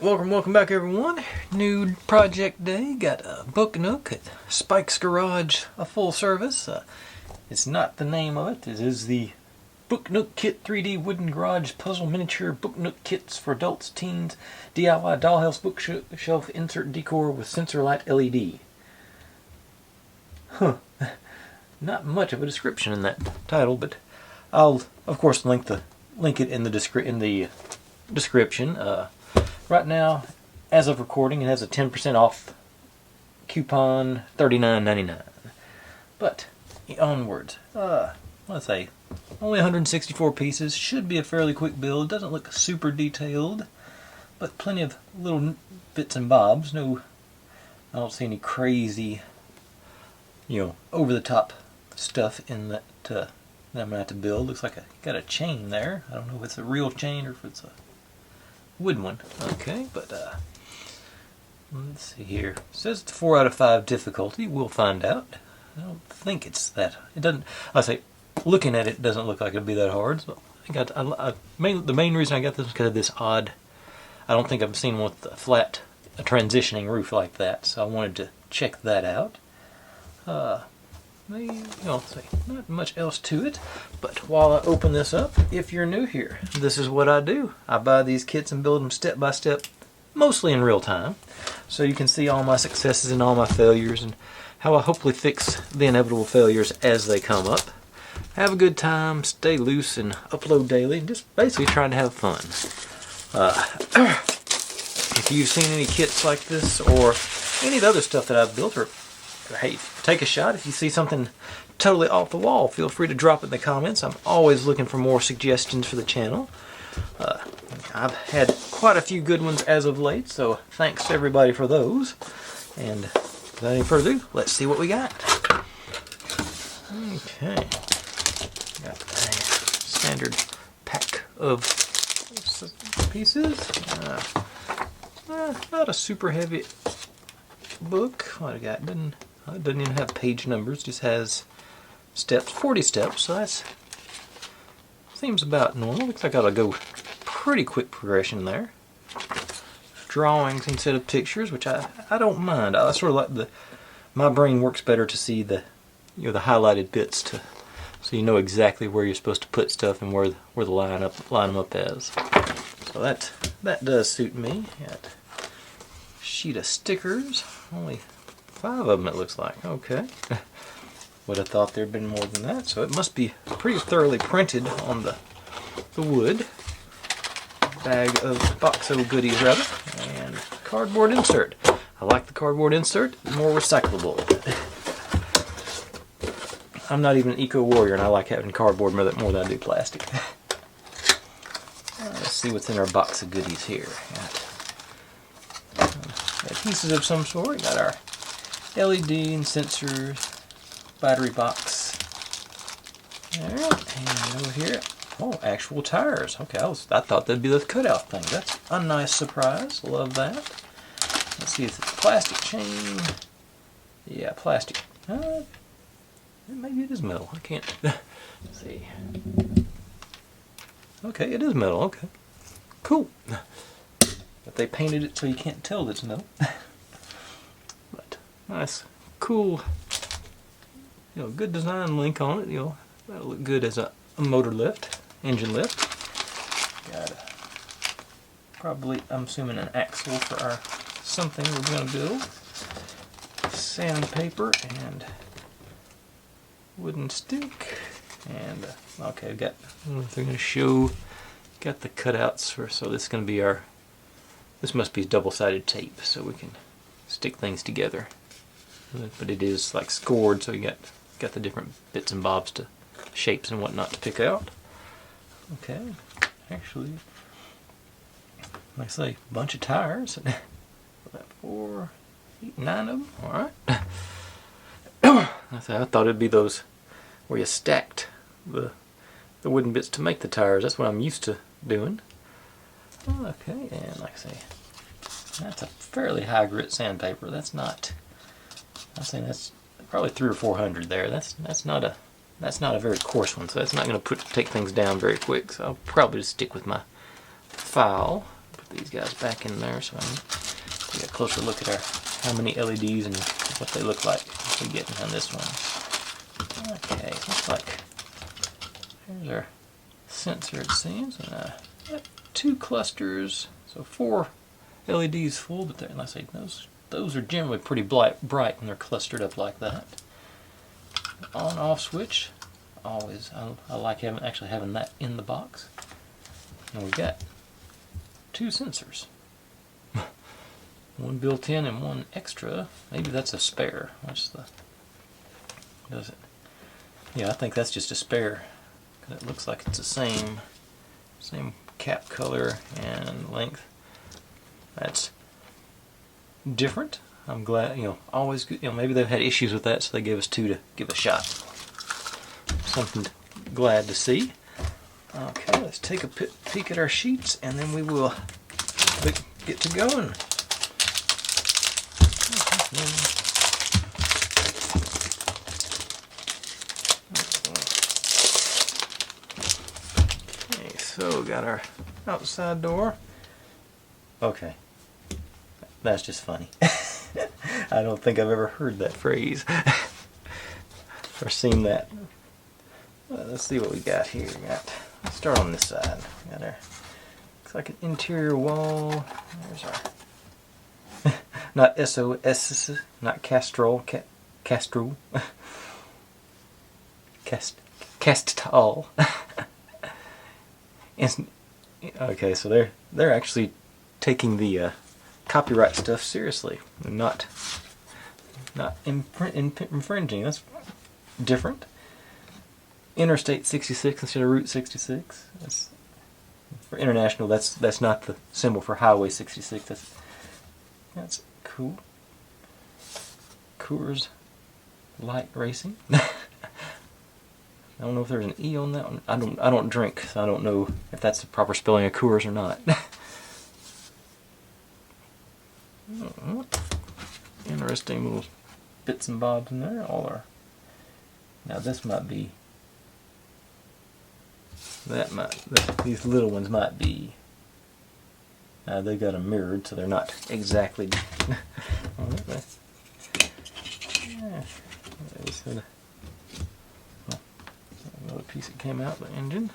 Welcome back everyone. New project day. Got a book Nook at Spike's Garage, a full service. It's not the name of it. It is the Book Nook Kit 3D Wooden Garage Puzzle Miniature Book Nook Kits for Adults, Teens, DIY Dollhouse Bookshelf Insert Decor with Sensor Light LED. Huh. Not much of a description in that title, but I'll of course link it in the description. Right now, as of recording, it has a 10% off coupon, $39.99. But onwards, let's say only 164 pieces. Should be a fairly quick build. Doesn't look super detailed, but plenty of little bits and bobs. No, I don't see any crazy, over the top stuff in that that I'm gonna have to build. Looks like I got a chain there. I don't know if it's a real chain or if it's a wooden one. Okay, but let's see here. It says it's 4 out of 5 difficulty. We'll find out. I don't think it's that. It doesn't. I say, looking at it, doesn't look like it'd be that hard. So the main reason I got this is because of this odd. I don't think I've seen one with a transitioning roof like that. So I wanted to check that out. Not much else to it, but while I open this up, if you're new here, this is what I do. I buy these kits and build them step by step, mostly in real time, so you can see all my successes and all my failures and how I hopefully fix the inevitable failures as they come up. Have a good time, stay loose, and upload daily, and just basically trying to have fun. If you've seen any kits like this or any of the other stuff that I've built, or hey, take a shot. If you see something totally off the wall, feel free to drop it in the comments. I'm always looking for more suggestions for the channel. I've had quite a few good ones as of late, so thanks to everybody for those. And without any further ado, let's see what we got. Okay. Got a standard pack of pieces. Not a super heavy book. What I got? It doesn't even have page numbers, just has steps, 40 steps, so that's seems about normal. Looks like I ought to go pretty quick progression there. Drawings instead of pictures, which I don't mind. I sort of like my brain works better to see the the highlighted bits so you know exactly where you're supposed to put stuff and where the line them up as. So that does suit me. Got a sheet of stickers, only 5 of them it looks like. Okay. Would have thought there'd been more than that, so it must be pretty thoroughly printed on the wood. Box of goodies rather, and cardboard insert. I like the cardboard insert, more recyclable. I'm not even an eco warrior, and I like having cardboard more than I do plastic. Let's see what's in our box of goodies here. Got pieces of some sort. Got our LED and sensors, battery box. There, and over here, oh, actual tires. Okay, I thought that'd be the cutout thing. That's a nice surprise. Love that. Let's see if it's plastic chain. Yeah, plastic. Maybe it is metal. I can't see. Okay, it is metal. Okay, cool. But they painted it so you can't tell it's metal. But nice, cool, good design link on it. That'll look good as a motor lift, engine lift. Got probably, I'm assuming, an axle for our something we're going to build. Sandpaper and wooden stick. And okay, they're going to show. Got the cutouts for. So this is going to be our. This must be double-sided tape, so we can stick things together. But it is like scored, so you got the different bits and bobs to shapes and whatnot to pick out. Okay, actually, like I say, a bunch of tires. 4, 8, 9 of them. All right. I thought it'd be those where you stacked the wooden bits to make the tires. That's what I'm used to doing. Okay, and like I say, that's a fairly high grit sandpaper. That's not. I think that's probably 300 or 400 there. That's not a very coarse one, so that's not going to take things down very quick. So I'll probably just stick with my file. put these guys back in there so I can take a closer look at how many LEDs and what they look like we get on this one. Okay, looks like here's our sensor, it seems. And, two clusters, so 4 LEDs full, but and I say those are generally pretty bright when they're clustered up like that. On-off switch, always I like actually having that in the box. And we got 2 sensors, one built in and one extra. Maybe that's a spare. Does it? Yeah, I think that's just a spare. It looks like it's the same cap color and length. That's different. I'm glad, always good. Maybe they've had issues with that, so they gave us 2 to give a shot. Something glad to see. Okay, let's take a peek at our sheets, and then we will get to going. Okay, so we got our outside door. Okay, that's just funny. I don't think I've ever heard that phrase or seen that. Well, let's see what we got here. Let's start on this side. Got our, looks like an interior wall. There's our not SOS, not Castrol, Castrol, Castol. Okay, so they're actually taking the copyright stuff seriously, and not infringing. That's different. Interstate 66 instead of Route 66. That's, for international, that's not the symbol for Highway 66. That's cool. Coors Light Racing. I don't know if there's an E on that one. I don't drink, so I don't know if that's the proper spelling of Coors or not. Interesting little bits and bobs in there. Now this might be. These little ones might be. They got them mirrored, so they're not exactly. Another piece that came out, the engine.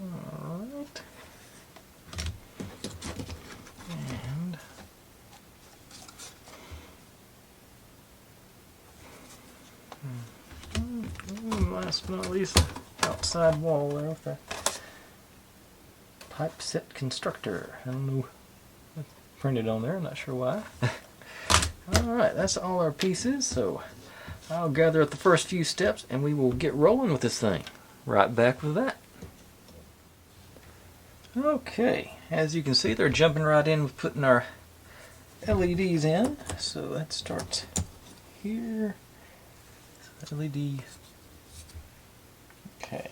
Alright. And last but not least, outside wall there with the pipe set constructor. I don't know what's printed on there, I'm not sure why. Alright, that's all our pieces, so I'll gather up the first few steps and we will get rolling with this thing. Right back with that. Okay, as you can see, they're jumping right in with putting our LEDs in. So that starts here. LED. Okay.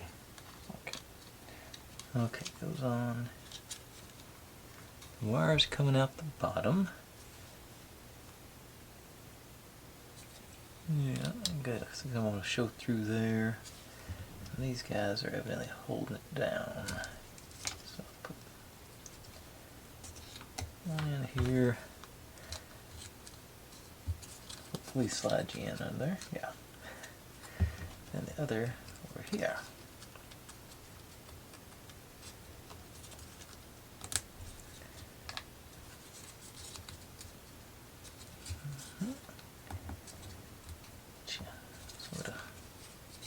Okay, goes on. Wires coming out the bottom. Yeah, good. I think I want to show through there. And these guys are evidently holding it down. So I'll put one in here. Hopefully slide you in under there. Yeah. And the other over here.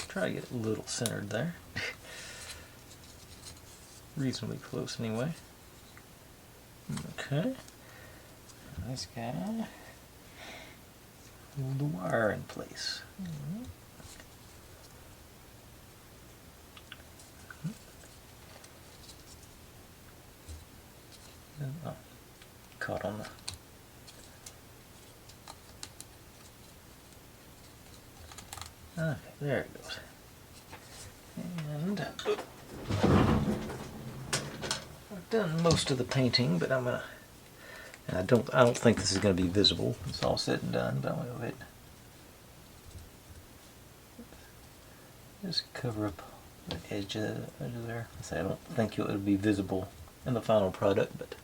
Try to get it a little centered there. Reasonably close anyway. Okay. This guy. Hold the wire in place. Oh, caught on the. Okay, there it goes. And I've done most of the painting, but I'm going to And I don't think this is going to be visible. It's all said and done, but I'm going to go ahead and just cover up the edge of there. I don't think it'll be visible in the final product, but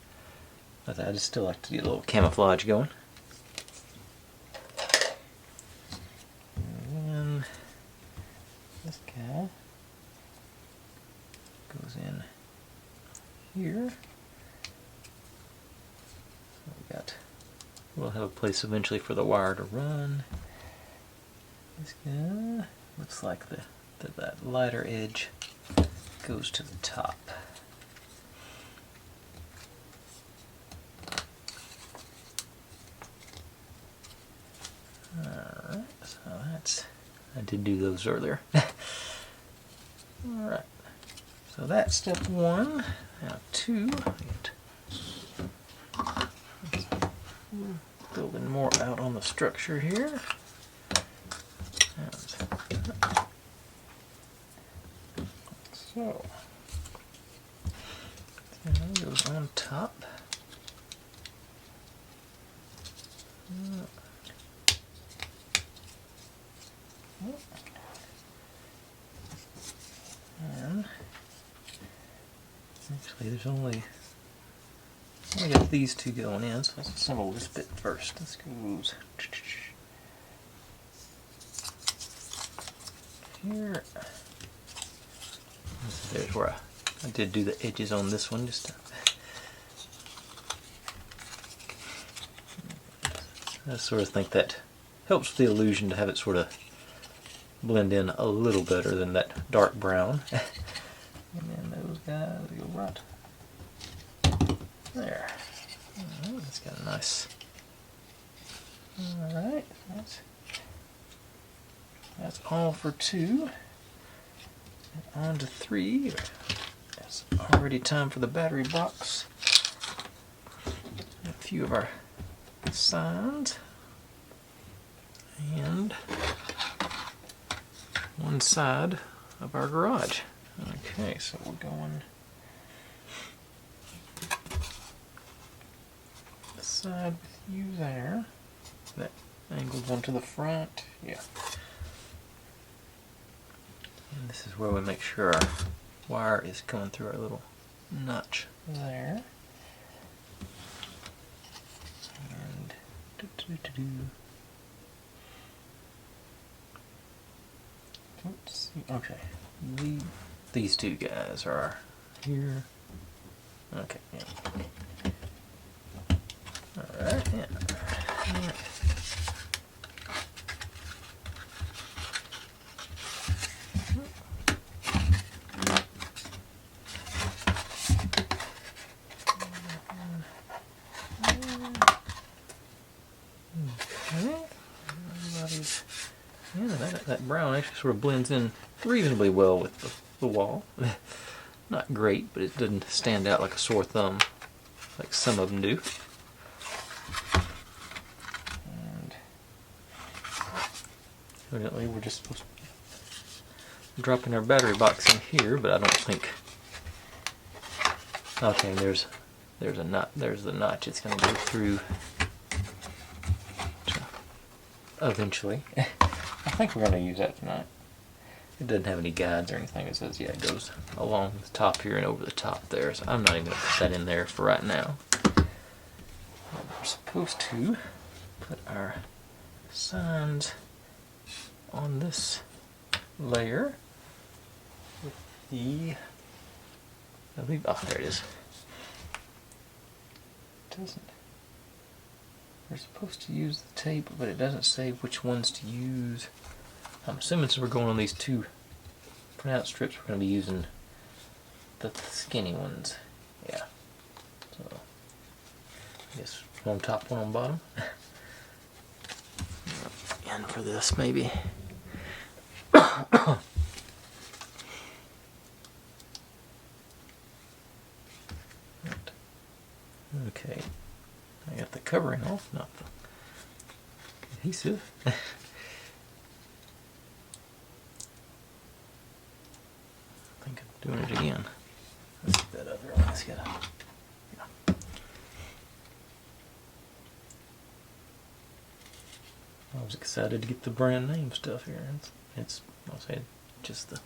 I just still like to get a little camouflage going. And then this guy goes in here. We'll have a place eventually for the wire to run. This guy looks like that lighter edge goes to the top. Alright, so I did do those earlier. Alright, so that's step 1. Now 2, building more out on the structure here. So, that goes on top. And actually, there's only got these two going in, so let's assemble this bit first. This goes here. There's where I did do the edges on this one just to, I sort of think that helps with the illusion to have it sort of blend in a little better than that dark brown. And then those guys go right there. That's got a nice. Alright, that's all for 2. And on to 3. It's already time for the battery box. A few of our signs. And one side of our garage. Okay, so we're going the side with you there. That angles onto the front. Yeah. And this is where we make sure our wire is coming through our little notch there. And let's see. Okay, these two guys are here. Okay, yeah. Alright, yeah. That brown actually sort of blends in reasonably well with the wall. Not great, but it doesn't stand out like a sore thumb like some of them do. And evidently we're just supposed to drop in our battery box in here, but I don't think. Okay, there's a nut. There's the notch it's going to go through eventually. I think we're going to use that tonight. It doesn't have any guides or anything. It says, yeah, it goes along the top here and over the top there. So I'm not even going to put that in there for right now. We're supposed to put our signs on this layer with the, I believe, oh, there it is. It doesn't. We're supposed to use the tape, but it doesn't say which ones to use. I'm assuming since we're going on these 2 printout strips, we're going to be using the skinny ones. Yeah. So, I guess one on top, one on bottom. And for this, maybe. Okay. I got the covering off, not the adhesive. I think I'm doing it again. Let's get that other one. Let's get a, yeah. I was excited to get the brand name stuff here. I'll say just the.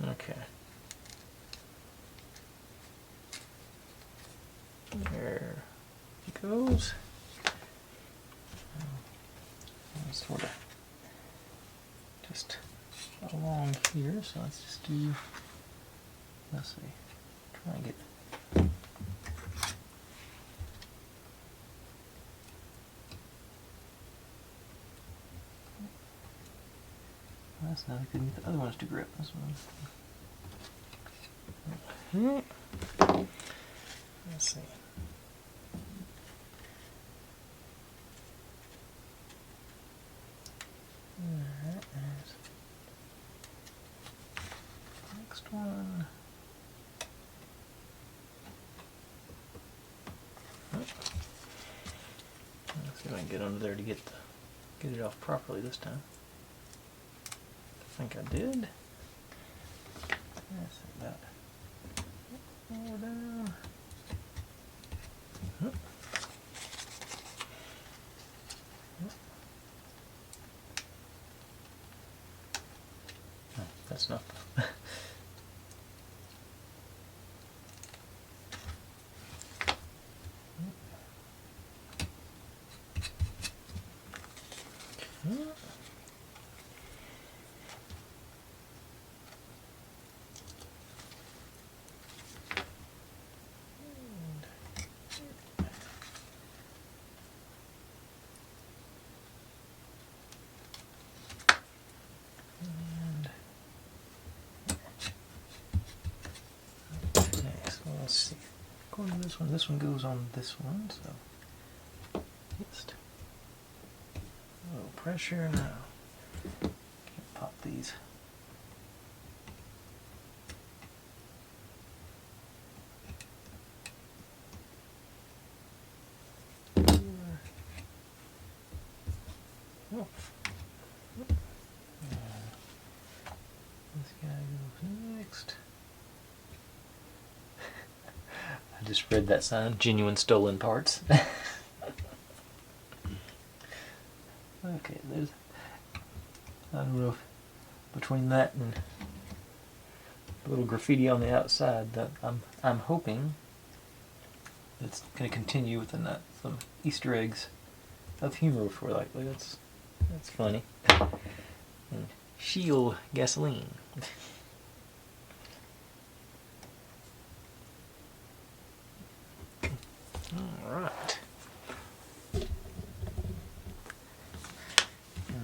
Okay. There it goes. Sort of just along here, so let's just do, let's see, try and get that's not, I couldn't get the other ones to grip. This one. Let's see. Next one. Let's see if I can get under there to get it off properly this time. I think I did. That's about more down. No, that's not. Let's see. Going to this one goes on this one, so just a little pressure now. Can't pop these. Oh. This guy goes next. I just read that sign, genuine stolen parts. Okay, there's, I don't know if between that and the little graffiti on the outside, that I'm hoping it's going to continue with some Easter eggs of humor for likely. That's funny. And shield gasoline. Alright.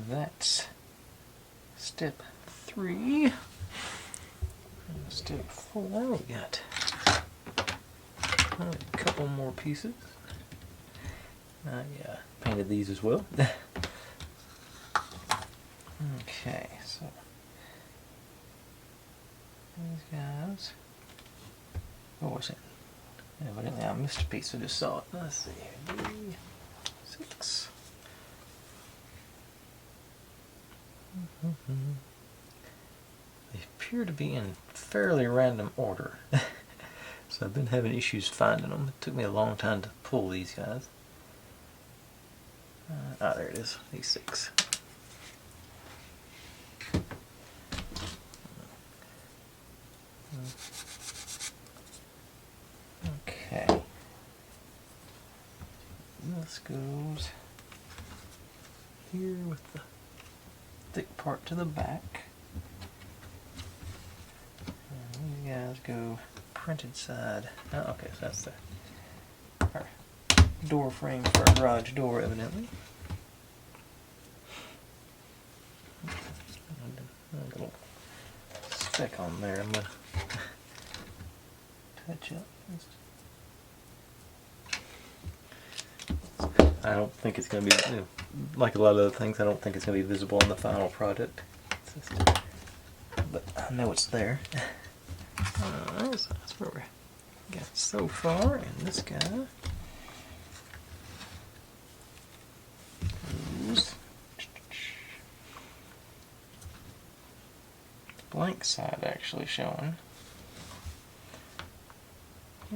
That's step 3. And step 4, we got a couple more pieces. Yeah, painted these as well. Okay, so these guys. Oh, what's it? Evidently I missed a piece, I just saw it. Let's see here. D6. They appear to be in fairly random order. So I've been having issues finding them. It took me a long time to pull these guys. There it is, these 6. Okay. This goes here with the thick part to the back. And these guys go printed side. Oh, okay, so that's our door frame for a garage door, evidently. A little speck on there. I'm gonna touch up. I don't think it's going to be, like a lot of other things, I don't think it's going to be visible in the final product. But I know it's there. Alright, so that's where we got so far. And this guy goes blank side actually showing.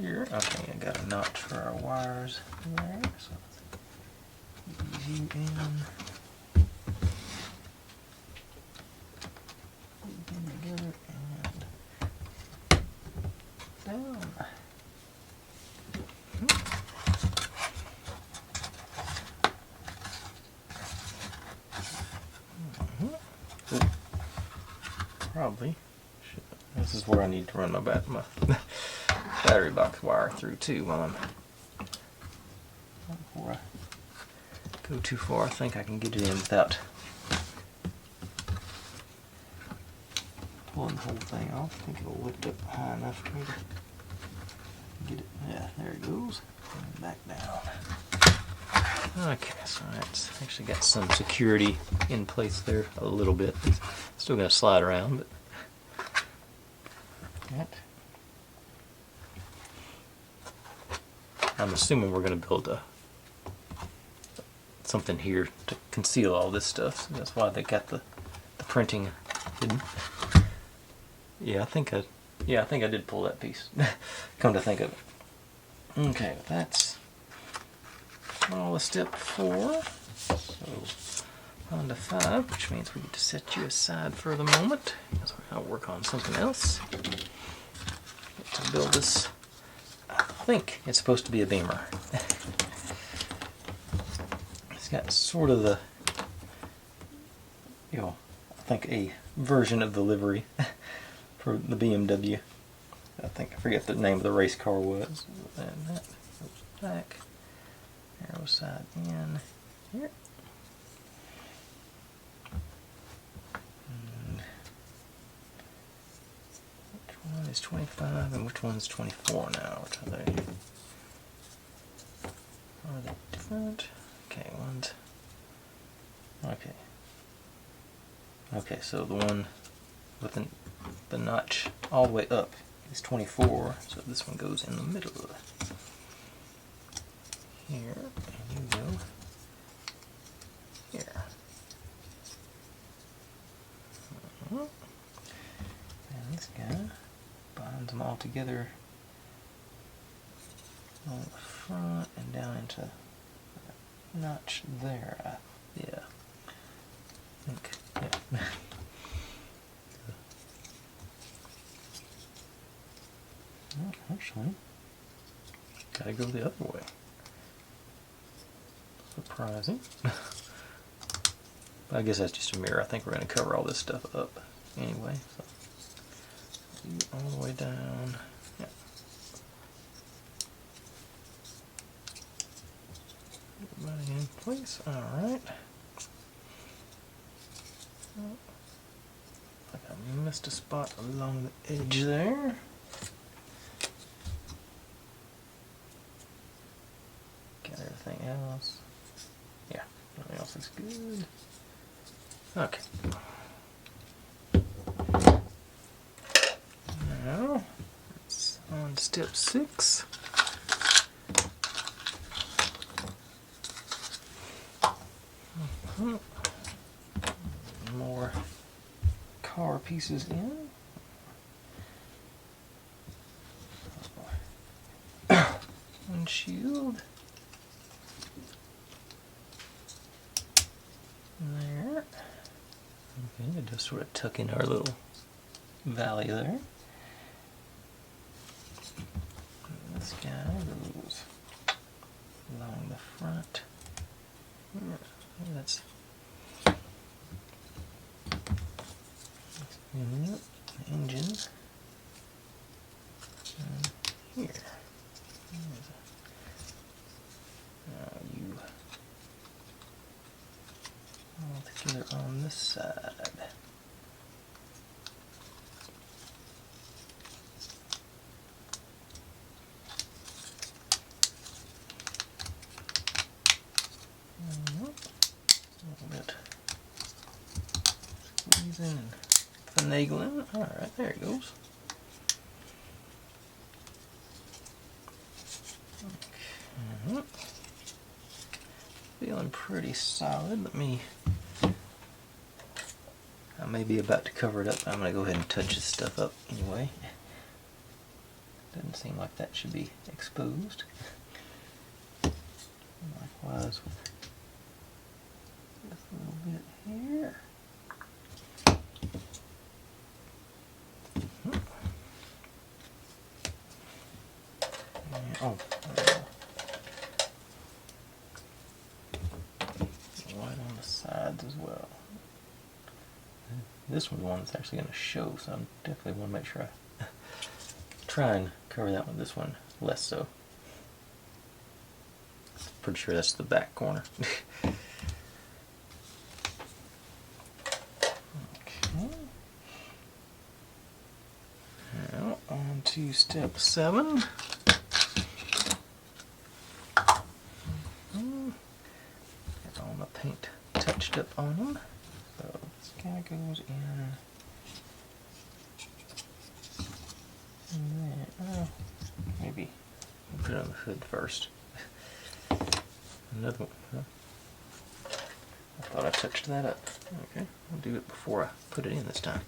here. Okay, I got a notch for our wires there. So these you in. Together and down. Probably. This is where I need to run my battery box wire through too while I'm. Before I go too far, I think I can get it in without pulling the whole thing off. I think it'll lift up high enough for me to get it. Yeah, there it goes. And back down. Okay, so it's actually got some security in place there a little bit. It's still going to slide around, but that. I'm assuming we're going to build something here to conceal all this stuff. So that's why they got the printing hidden. Yeah, I think I did pull that piece. Come to think of it. Okay, that's all of step 4. So on to 5, which means we get to set you aside for the moment, because we're going to work on something else. Get to build this. I think it's supposed to be a beamer. It's got sort of the, I think a version of the livery for the BMW. I forget the name of the race car was. And that goes back. Arrow side in here. And which one is 25 and which one's 24 now? Which are they? Are they different? Okay, one's. Okay. Okay, so the one with the notch all the way up is 24, so this one goes in the middle. Here, and you go here. And this guy binds them all together on the front and down into the notch there. Yeah. I think, yeah. Well, actually, gotta go the other way. Surprising. But I guess that's just a mirror. I think we're going to cover all this stuff up anyway. So all the way down. Yeah. Everybody in place. All right. Like I missed a spot along the edge there. Got everything else. Yeah, everything else looks good. Okay. Now, it's on step 6. More car pieces in. Windshield. There. Okay, just sort of tuck in our little valley there. And this guy goes along the front. That's the engine. And here. Now you all together on this side. A little bit squeezing and finagling. Alright, there it goes. Okay. Feeling pretty solid. I may be about to cover it up. I'm going to go ahead and touch this stuff up anyway. Doesn't seem like that should be exposed. Likewise with this little bit here. And, oh, white on the sides as well. This one's the one that's actually going to show, so I definitely want to make sure I try and cover that one. This one less so. Pretty sure that's the back corner. Okay. Now on to step 7. Get all the paint touched up on them. So this kind of goes in there. Maybe we'll put it on the hood first. Another one. Huh? I thought I touched that up. Okay, I'll do it before I put it in this time.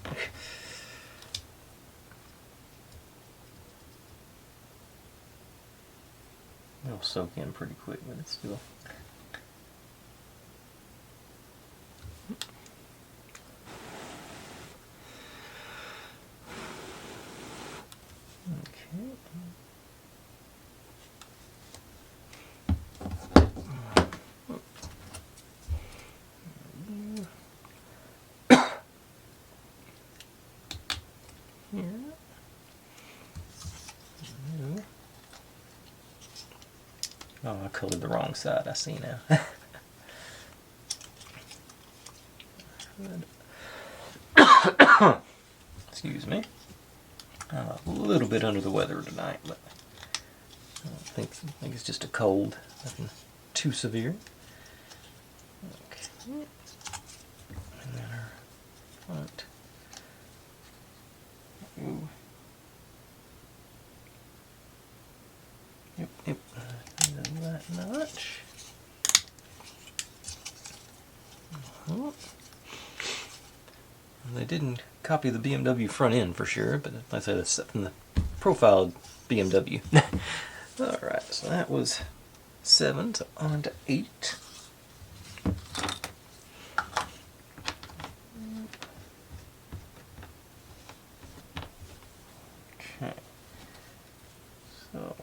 It'll soak in pretty quick, but it's still. Okay. Here. Oh, I colored the wrong side, I see now. Excuse me. I'm a little bit under the weather tonight, but I think it's just a cold, nothing too severe. Okay. And then our front. Ooh. Yep. And then that notch. And they didn't copy the BMW front end for sure, but like I said, it's from the profiled BMW. Alright, so that was 7, so on to 8. Okay. So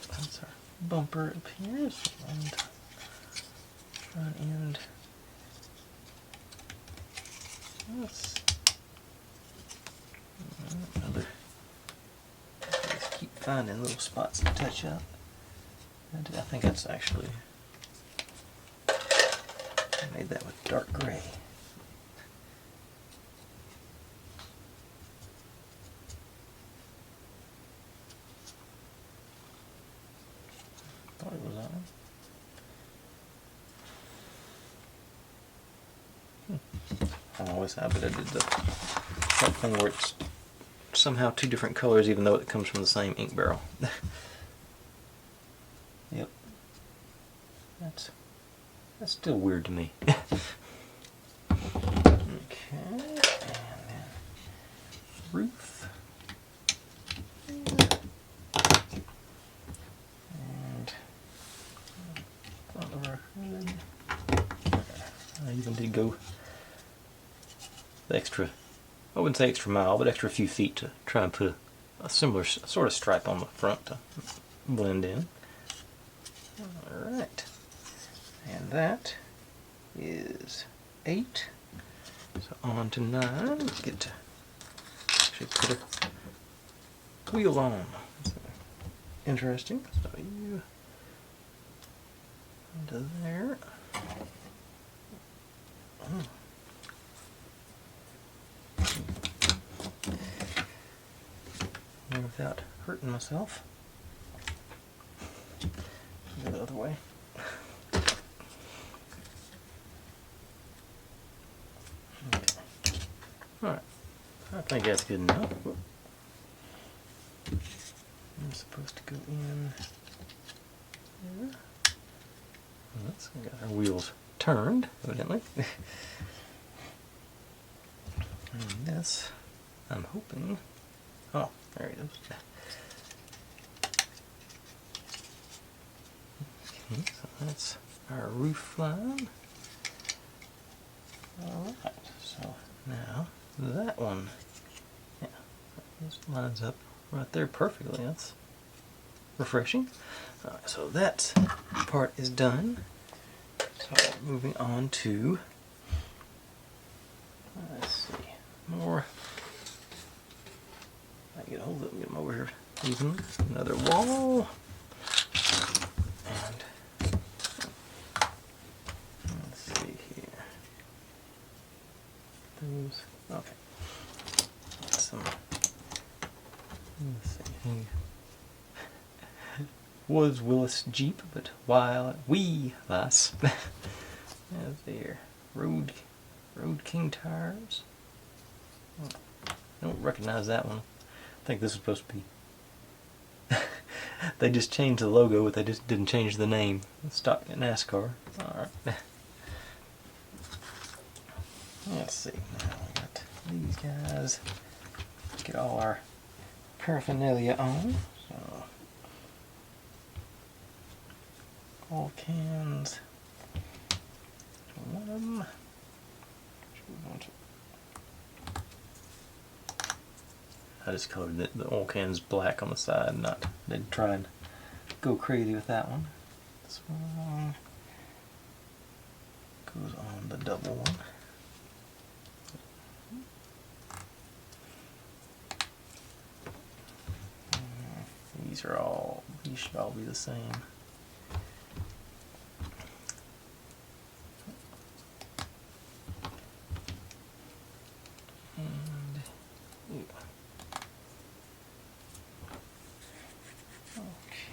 that's our bumper up here, so on to front end. Yes. Just keep finding little spots to touch up. I think that's actually, I made that with dark gray. Thought it was that one. I always have it. I did that thing where it's somehow 2 different colors even though it comes from the same ink barrel. Yep. That's still weird to me. Okay, and then roof. And front of our hood. I even did go the extra, I wouldn't say extra mile, but extra few feet to try and put a similar sort of stripe on the front to blend in. Alright, and that is 8. So on to 9. Let's get to actually put a wheel on. So, interesting. So you into there. Oh. Without hurting myself. Go the other way. Okay. Alright. I think that's good enough. I'm supposed to go in here. Let's get our wheels turned, evidently. And this, I'm hoping, Oh, there he is. Okay, so that's our roof line. Alright, so now that one, yeah, this lines up right there perfectly. That's refreshing. Alright, so that part is done. So moving on to, let's see, more. I get a hold of them, get them over here. Using another wall. And let's see here. Those, okay. Some, let's see here. Was Willis Jeep, but while we us as their Road King tires. I don't recognize that one. I think this is supposed to be. They just changed the logo, but they just didn't change the name. Stock NASCAR. Alright. Let's see. Now we got these guys. Get all our paraphernalia on. So all cans. One of them. I just colored the oil cans black on the side, didn't try and go crazy with that one. This one goes on the double one. These should all be the same.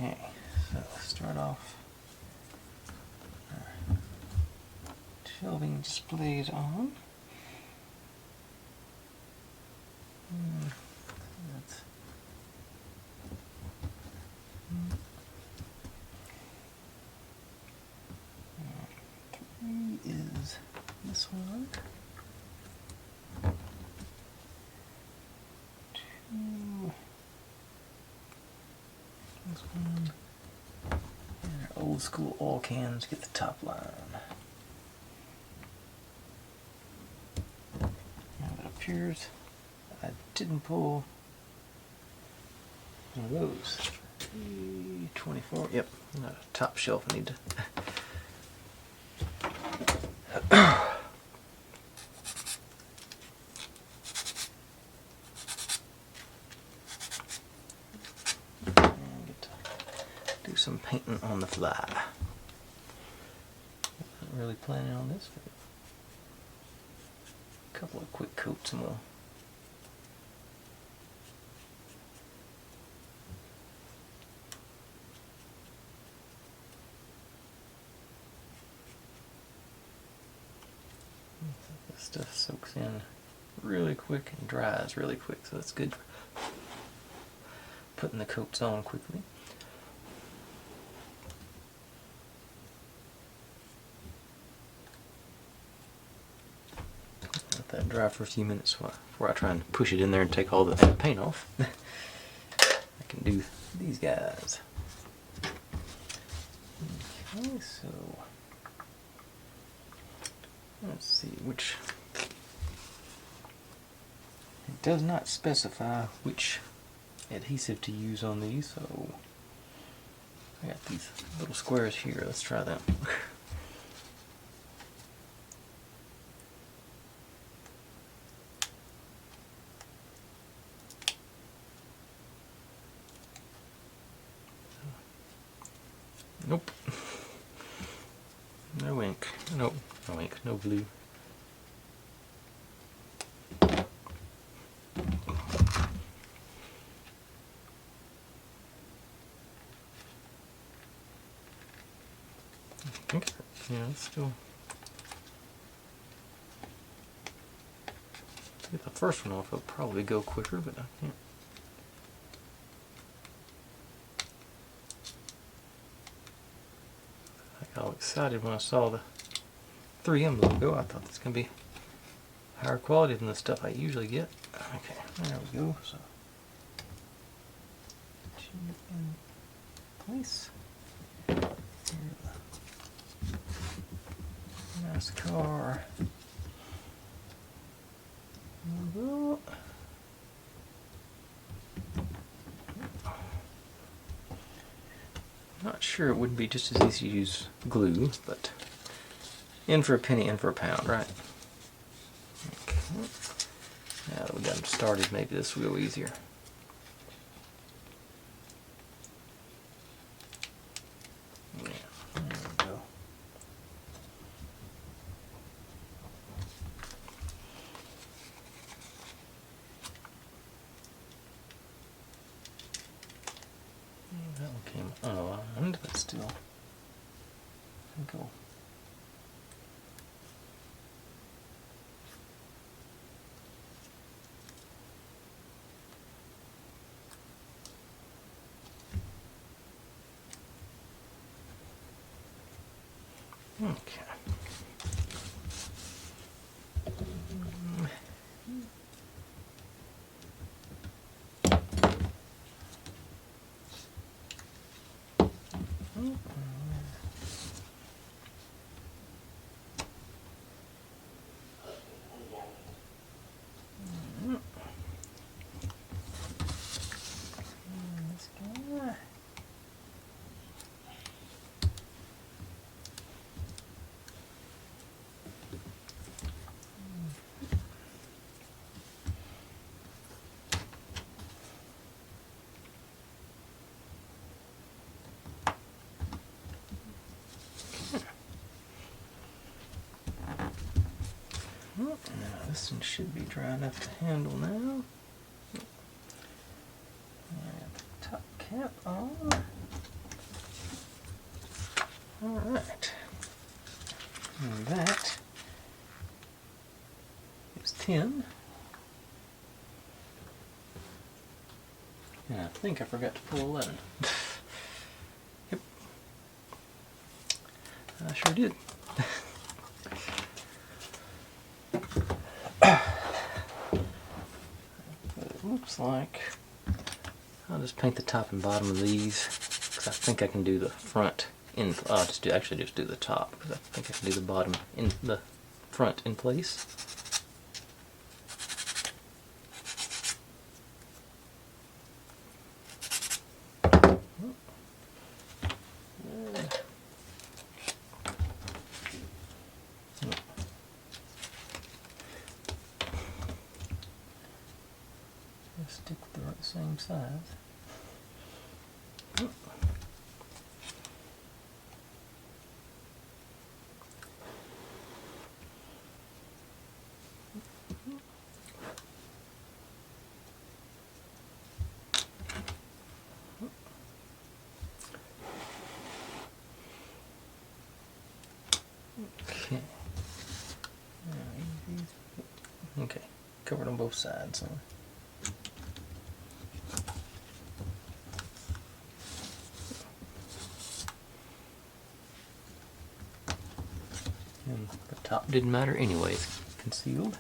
Okay, so start off our shelving displays on. That's three is this one. Two. This one. And our old school oil cans get the top line. Now it appears I didn't pull one of those. 24. Yep, not a top shelf. I need to. Do some painting on the fly. Not really planning on this, but a couple of quick coats and we'll. This stuff soaks in really quick and dries really quick, so that's good for putting the coats on quickly. Let that dry for a few minutes before I try and push it in there and take all the paint off. I can do these guys. Okay, so let's see which. It does not specify which adhesive to use on these, so I got these little squares here. Let's try them. Nope. No ink. Nope. No ink. No glue. Okay. Yeah, it's still. To get the first one off, it'll probably go quicker, but I can't. I got all excited when I saw the 3M logo. I thought this was going to be higher quality than the stuff I usually get. Okay, there we go. So it in place. Nice car. Not sure it wouldn't be just as easy to use glue, but in for a penny, in for a pound, right? Okay. Now that we got them started, maybe this will go easier. Yeah, there we go. That one came unaligned, but still. Go. Okay. Now this one should be dry enough to handle now. Top cap on. Alright. And that is 10. And I think I forgot to pull 11. Yep. I sure did. Looks like I'll just paint the top and bottom of these because I think I can do the front in. I'll just do the top because I think I can do the bottom in the front in place. Stick with the right same size. Okay. Okay. Covered on both sides. Huh? And the top didn't matter anyway, it's concealed.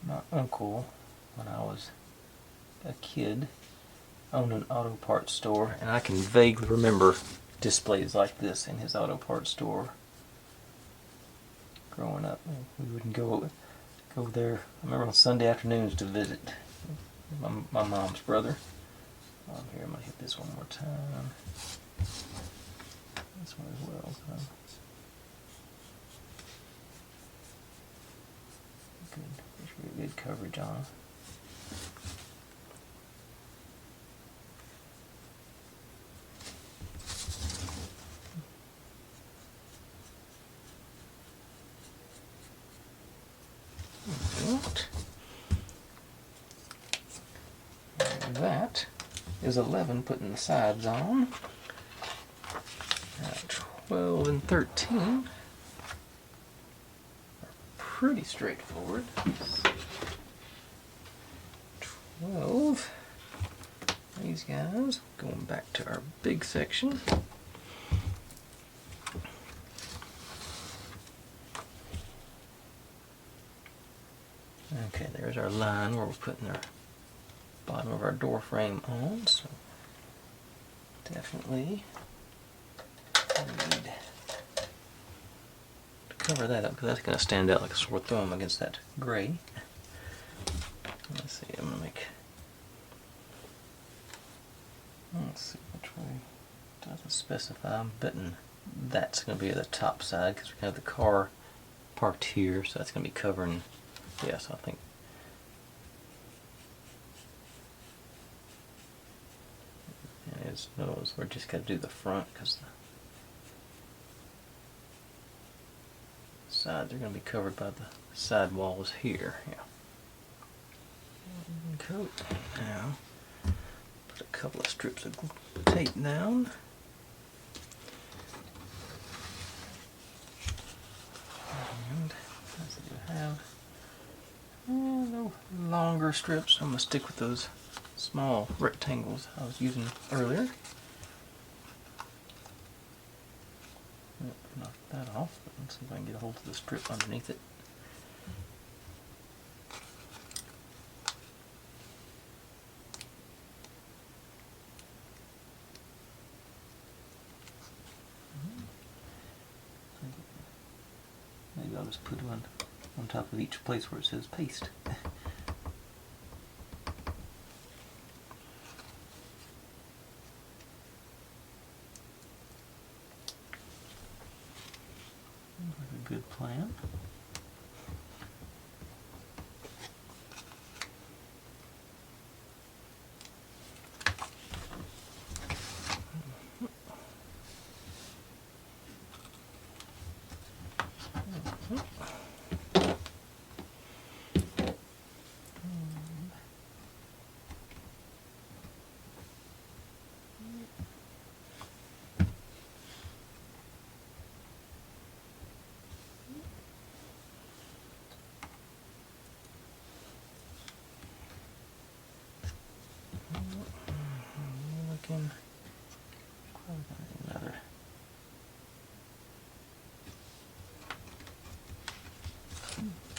My uncle, when I was a kid, owned an auto parts store, and I can vaguely remember displays like this in his auto parts store. Growing up, we would go there. I remember on Sunday afternoons to visit my mom's brother. Here, I'm gonna hit this one more time. This one as well. Good. There's really good coverage on. And that is 11 putting the sides on. 12 and 13 are pretty straightforward. 12, these guys, going back to our big section. Okay, there's our line where we're putting our bottom of our door frame on, so definitely need to cover that up because that's going to stand out like a sore thumb against that gray. Let's see, I'm going to make, let's see which way, it doesn't specify, I'm betting that's going to be the top side because we have the car parked here, so that's going to be covering, yes, I think. As knows, we're just got to do the front because the sides are going to be covered by the side walls here. Yeah. Coat. Now, put a couple of strips of tape down. And as you have no longer strips, I'm going to stick with those small rectangles I was using earlier. Knock that off, but let's see if I can get a hold of the strip underneath it. Maybe I'll just put one on top of each place where it says paste. A good plan.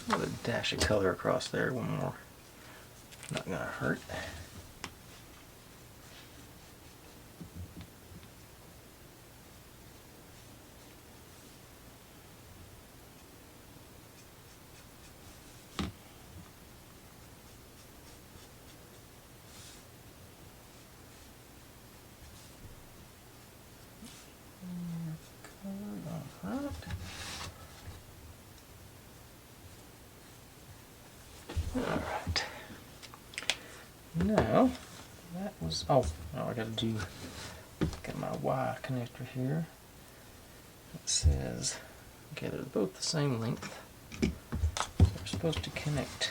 Another dash of color across there, one more. Not gonna hurt. Alright. Now, that was, now I gotta do, got my Y connector here. It says, okay, they're both the same length. They're supposed to connect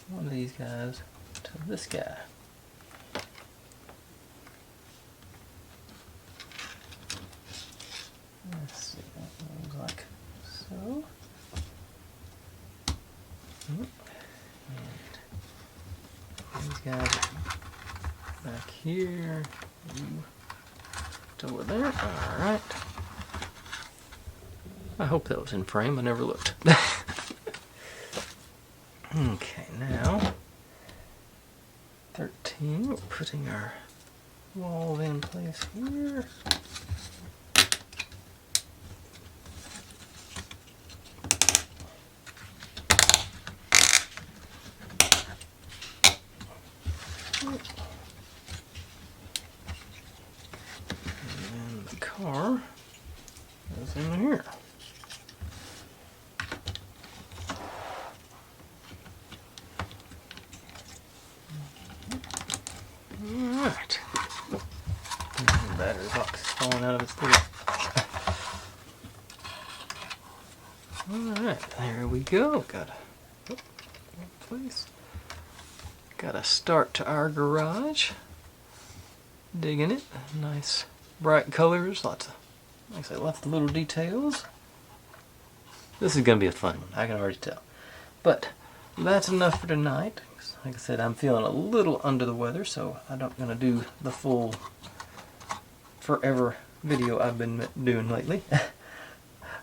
one of these guys to this guy. Let's see, that looks like so. And these guys are back here, you over there. Alright. I hope that was in frame, I never looked. Okay, now 13, we're putting our walls in place here. And the car goes in here. Alright. The battery box is falling out of its little. Alright, there we go. Got a place. Got a start to our garage. Digging it. Nice bright colors, lots of, like I say, lots of little details. This is going to be a fun one, I can already tell. But that's enough for tonight. Like I said, I'm feeling a little under the weather, so I'm not going to do the full forever video I've been doing lately.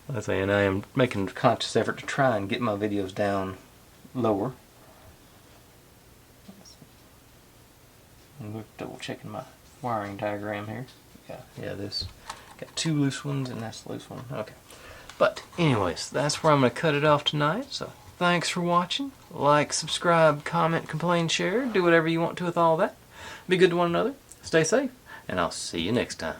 Let's say, and I am making a conscious effort to try and get my videos down lower. I'm double checking my wiring diagram here. Yeah, this got 2 loose ones and that's the loose one. Okay. But anyways, that's where I'm going to cut it off tonight. So thanks for watching. Like, subscribe, comment, complain, share. Do whatever you want to with all that. Be good to one another. Stay safe. And I'll see you next time.